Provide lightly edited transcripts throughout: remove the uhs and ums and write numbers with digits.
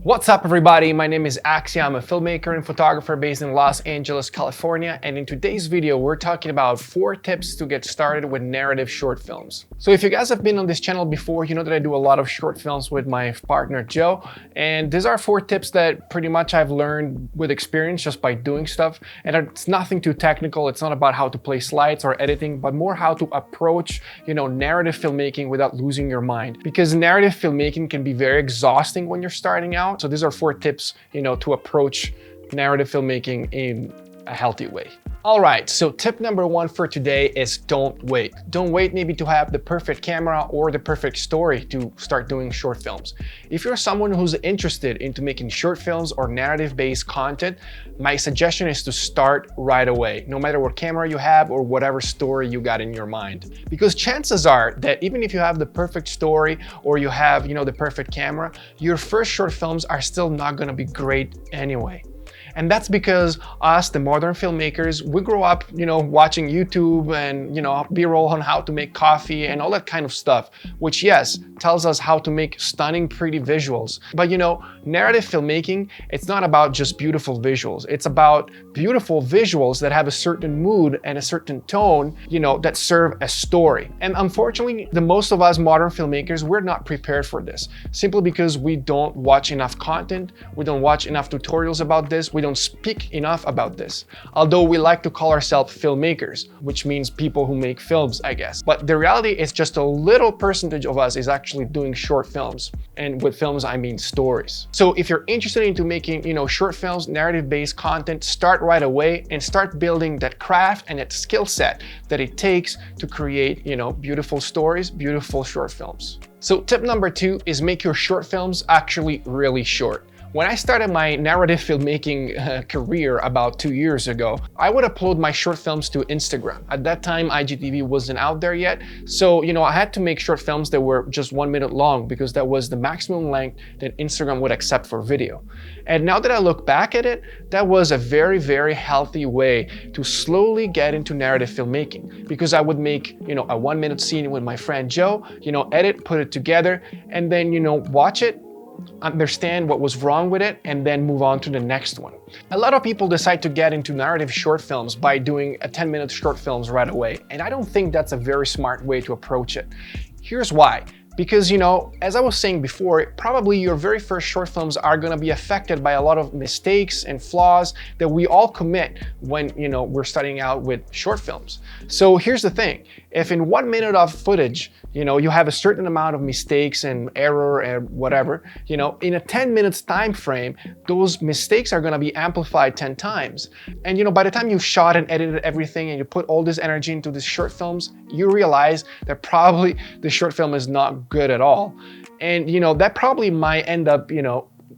What's up, everybody? My name is Axia. I'm a filmmaker and photographer based in Los Angeles, California. And in today's video, we're talking about 4 tips to get started with narrative short films. So if you guys have been on this channel before, you know that I do a lot of short films with my partner, Joe. And these are 4 tips that pretty much I've learned with experience just by doing stuff. And it's nothing too technical. It's not about how to place lights or editing, but more how to approach, narrative filmmaking without losing your mind. Because narrative filmmaking can be very exhausting when you're starting out. So these are 4 tips, to approach narrative filmmaking in a healthy way. All right, so tip number 1 for today is don't wait. Don't wait maybe to have the perfect camera or the perfect story to start doing short films. If you're someone who's interested into making short films or narrative-based content, my suggestion is to start right away, no matter what camera you have or whatever story you got in your mind. Because chances are that even if you have the perfect story or you have, the perfect camera, your first short films are still not gonna be great anyway. And that's because us, the modern filmmakers, we grow up, watching YouTube and, B-roll on how to make coffee and all that kind of stuff, which, yes, tells us how to make stunning, pretty visuals. But, narrative filmmaking, it's not about just beautiful visuals. It's about beautiful visuals that have a certain mood and a certain tone, that serve a story. And unfortunately, the most of us modern filmmakers, we're not prepared for this, simply because we don't watch enough content, we don't watch enough tutorials about this, we don't speak enough about this. Although we like to call ourselves filmmakers, which means people who make films, I guess. But the reality is just a little percentage of us is actually doing short films. And with films, I mean stories. So if you're interested into making, short films, narrative-based content, start right away and start building that craft and that skill set that it takes to create, beautiful stories, beautiful short films. So tip number 2 is make your short films actually really short. When I started my narrative filmmaking career about 2 years ago, I would upload my short films to Instagram. At that time, IGTV wasn't out there yet. So, I had to make short films that were just 1 minute long because that was the maximum length that Instagram would accept for video. And now that I look back at it, that was a very, very healthy way to slowly get into narrative filmmaking, because I would make, a 1 minute scene with my friend Joe, edit, put it together, and then, watch it, understand what was wrong with it, and then move on to the next one. A lot of people decide to get into narrative short films by doing a 10-minute short films right away, and I don't think that's a very smart way to approach it. Here's why. Because, as I was saying before, probably your very first short films are gonna be affected by a lot of mistakes and flaws that we all commit when, we're starting out with short films. So here's the thing. If in 1 minute of footage, you have a certain amount of mistakes and error and whatever, in a 10 minutes time frame, those mistakes are gonna be amplified 10 times. And, by the time you've shot and edited everything and you put all this energy into these short films, you realize that probably the short film is not good at all. And, that probably might end up,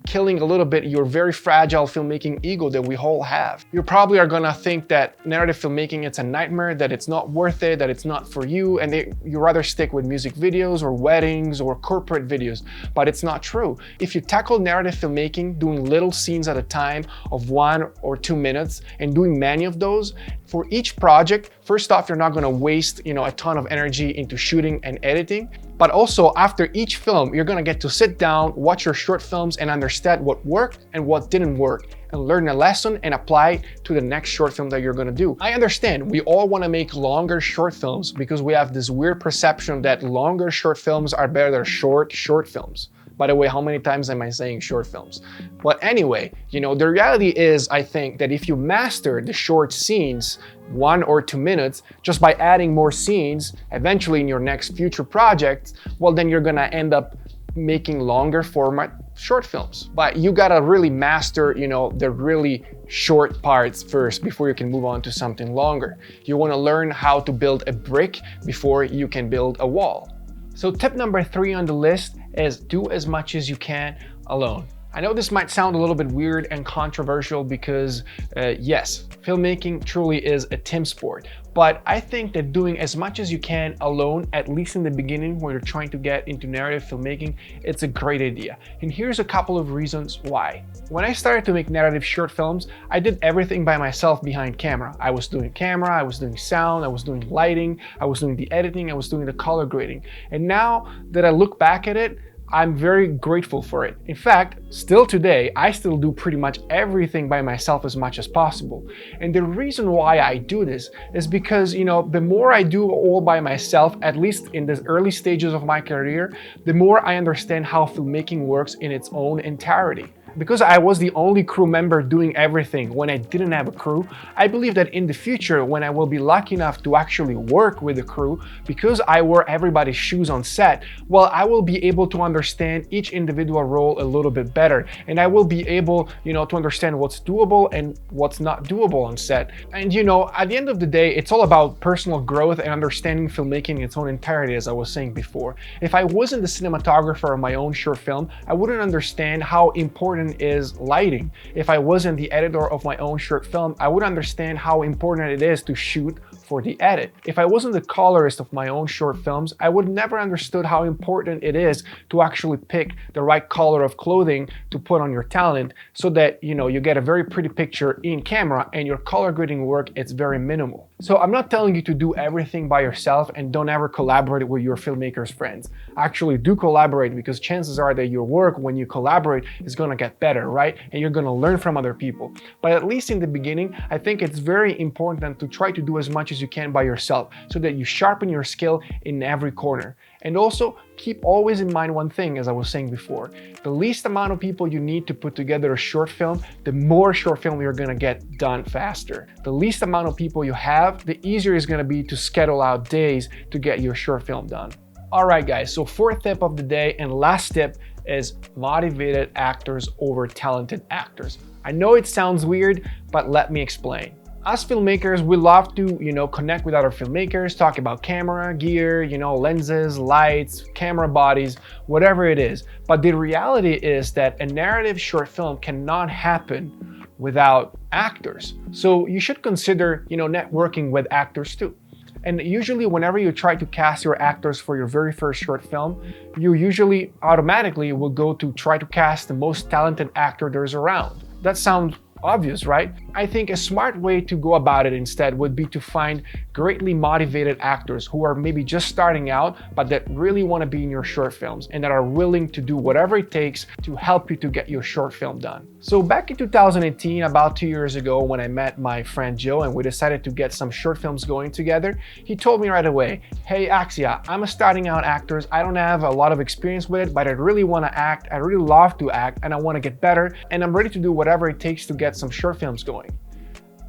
killing a little bit your very fragile filmmaking ego that we all have. You probably are gonna think that narrative filmmaking, it's a nightmare, that it's not worth it, that it's not for you, and you rather stick with music videos or weddings or corporate videos, but it's not true. If you tackle narrative filmmaking, doing little scenes at a time of 1 or 2 minutes and doing many of those, for each project, first off, you're not gonna waste, a ton of energy into shooting and editing. But also, after each film, you're gonna get to sit down, watch your short films, and understand what worked and what didn't work, and learn a lesson and apply it to the next short film that you're gonna do. I understand we all wanna make longer short films because we have this weird perception that longer short films are better than short films. By the way, how many times am I saying short films? But anyway, the reality is, I think that if you master the short scenes, 1 or 2 minutes, just by adding more scenes, eventually in your next future project, well, then you're gonna end up making longer format short films. But you gotta really master, the really short parts first before you can move on to something longer. You wanna learn how to build a brick before you can build a wall. So tip number 3 on the list is do as much as you can alone. I know this might sound a little bit weird and controversial because yes, filmmaking truly is a team sport, but I think that doing as much as you can alone, at least in the beginning when you're trying to get into narrative filmmaking, it's a great idea. And here's a couple of reasons why. When I started to make narrative short films, I did everything by myself behind camera. I was doing camera, I was doing sound, I was doing lighting, I was doing the editing, I was doing the color grading. And now that I look back at it, I'm very grateful for it. In fact, still today, I still do pretty much everything by myself as much as possible. And the reason why I do this is because, the more I do all by myself, at least in the early stages of my career, the more I understand how filmmaking works in its own entirety. Because I was the only crew member doing everything when I didn't have a crew, I believe that in the future, when I will be lucky enough to actually work with a crew, because I wear everybody's shoes on set, well, I will be able to understand each individual role a little bit better. And I will be able, to understand what's doable and what's not doable on set. And, at the end of the day, it's all about personal growth and understanding filmmaking in its own entirety, as I was saying before. If I wasn't the cinematographer of my own short film, I wouldn't understand how important is lighting. If I wasn't the editor of my own short film, I would understand how important it is to shoot for the edit. If I wasn't the colorist of my own short films, I would never understood how important it is to actually pick the right color of clothing to put on your talent so that you get a very pretty picture in camera and your color grading work is very minimal. So I'm not telling you to do everything by yourself and don't ever collaborate with your filmmakers friends. Actually do collaborate, because chances are that your work, when you collaborate, is going to get better, right? And you're going to learn from other people. But at least in the beginning, I think it's very important to try to do as much as you can by yourself so that you sharpen your skill in every corner. And also keep always in mind one thing, as I was saying before, the least amount of people you need to put together a short film, the more short film you're gonna get done faster. The least amount of people you have, the easier it's gonna be to schedule out days to get your short film done. All right, guys, so fourth tip of the day and last tip is motivated actors over talented actors. I know it sounds weird, but let me explain. As filmmakers, we love to, connect with other filmmakers, talk about camera, gear, lenses, lights, camera bodies, whatever it is. But the reality is that a narrative short film cannot happen without actors. So you should consider, networking with actors too. And usually whenever you try to cast your actors for your very first short film, you usually automatically will go to try to cast the most talented actor there's around. That sounds obvious, right? I think a smart way to go about it instead would be to find greatly motivated actors who are maybe just starting out, but that really want to be in your short films and that are willing to do whatever it takes to help you to get your short film done. So back in 2018, about 2 years ago, when I met my friend Joe and we decided to get some short films going together, he told me right away, "Hey Axia, I'm a starting out actor. I don't have a lot of experience with it, but I really want to act. I really love to act and I want to get better, and I'm ready to do whatever it takes to get some short films going."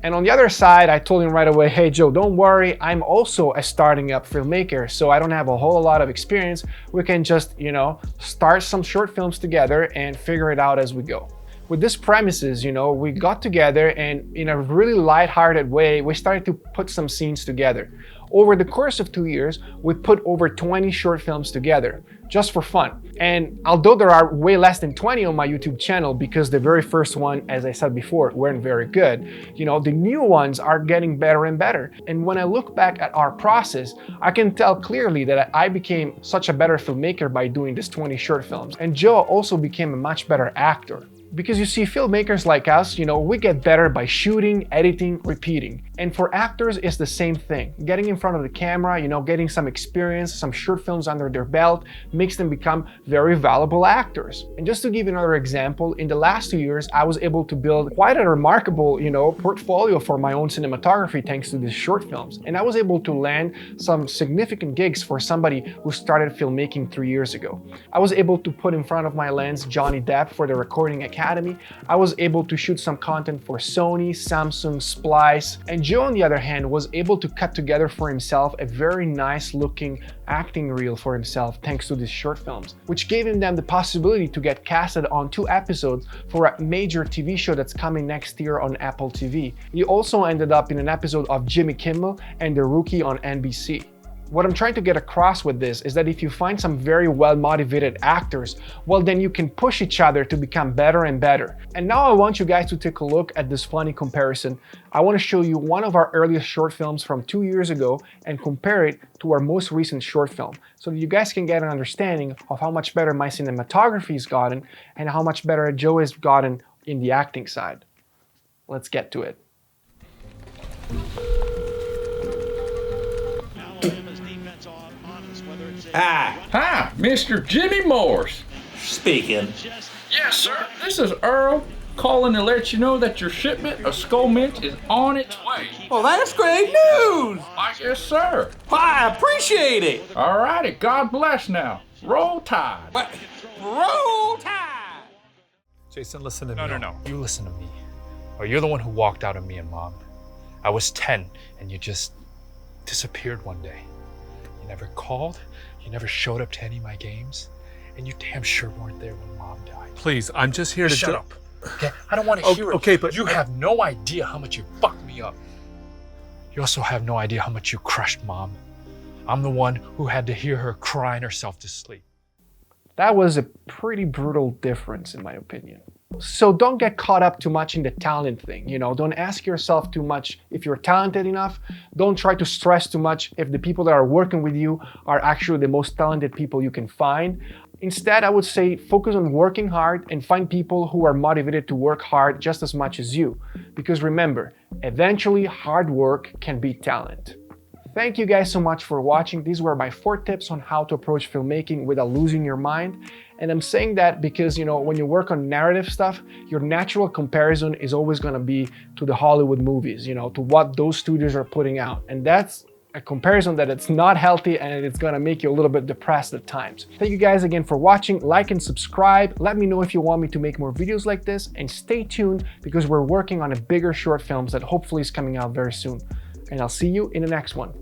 And on the other side, I told him right away, "Hey Joe, don't worry, I'm also a starting up filmmaker, so I don't have a whole lot of experience. We can just, start some short films together and figure it out as we go." With these premises, we got together and in a really lighthearted way, we started to put some scenes together. Over the course of 2 years, we put over 20 short films together, just for fun. And although there are way less than 20 on my YouTube channel, because the very first one, as I said before, weren't very good, the new ones are getting better and better. And when I look back at our process, I can tell clearly that I became such a better filmmaker by doing these 20 short films. And Joe also became a much better actor. Because you see, filmmakers like us, we get better by shooting, editing, repeating. And for actors, it's the same thing. Getting in front of the camera, getting some experience, some short films under their belt, makes them become very valuable actors. And just to give you another example, in the last 2 years, I was able to build quite a remarkable, portfolio for my own cinematography thanks to these short films. And I was able to land some significant gigs for somebody who started filmmaking 3 years ago. I was able to put in front of my lens Johnny Depp for the Recording Academy. I was able to shoot some content for Sony, Samsung, Splice, and Joe, on the other hand, was able to cut together for himself a very nice looking acting reel for himself thanks to these short films, which gave him then the possibility to get casted on 2 episodes for a major TV show that's coming next year on Apple TV. He also ended up in an episode of Jimmy Kimmel and The Rookie on NBC. What I'm trying to get across with this is that if you find some very well-motivated actors, well, then you can push each other to become better and better. And now I want you guys to take a look at this funny comparison. I want to show you one of our earliest short films from 2 years ago and compare it to our most recent short film, so that you guys can get an understanding of how much better my cinematography has gotten and how much better Joe has gotten in the acting side. Let's get to it. Hi, Mr. Jimmy Morse. Speaking. Yes, sir. This is Earl calling to let you know that your shipment of Skull Mints is on its way. Well, that's great news. Why, yes, sir. I appreciate it. All righty, God bless now. Roll Tide. But roll tide. Jason, listen to me. No. You listen to me. Oh, you're the one who walked out on me and Mom. I was 10 and you just disappeared one day. You never called, you never showed up to any of my games, and you damn sure weren't there when Mom died. Please, I'm just here to Shut up. Okay? I don't want to hear it. Okay, but you have no idea how much you fucked me up. You also have no idea how much you crushed Mom. I'm the one who had to hear her crying herself to sleep. That was a pretty brutal difference in my opinion. So don't get caught up too much in the talent thing, you know, don't ask yourself too much if you're talented enough. Don't try to stress too much if the people that are working with you are actually the most talented people you can find. Instead, I would say focus on working hard and find people who are motivated to work hard just as much as you. Because remember, eventually hard work can beat talent. Thank you guys so much for watching. These were my 4 tips on how to approach filmmaking without losing your mind. And I'm saying that because, you know, when you work on narrative stuff, your natural comparison is always going to be to the Hollywood movies, you know, to what those studios are putting out. And that's a comparison that it's not healthy and it's going to make you a little bit depressed at times. Thank you guys again for watching. Like and subscribe. Let me know if you want me to make more videos like this, and stay tuned because we're working on a bigger short films that hopefully is coming out very soon. And I'll see you in the next one.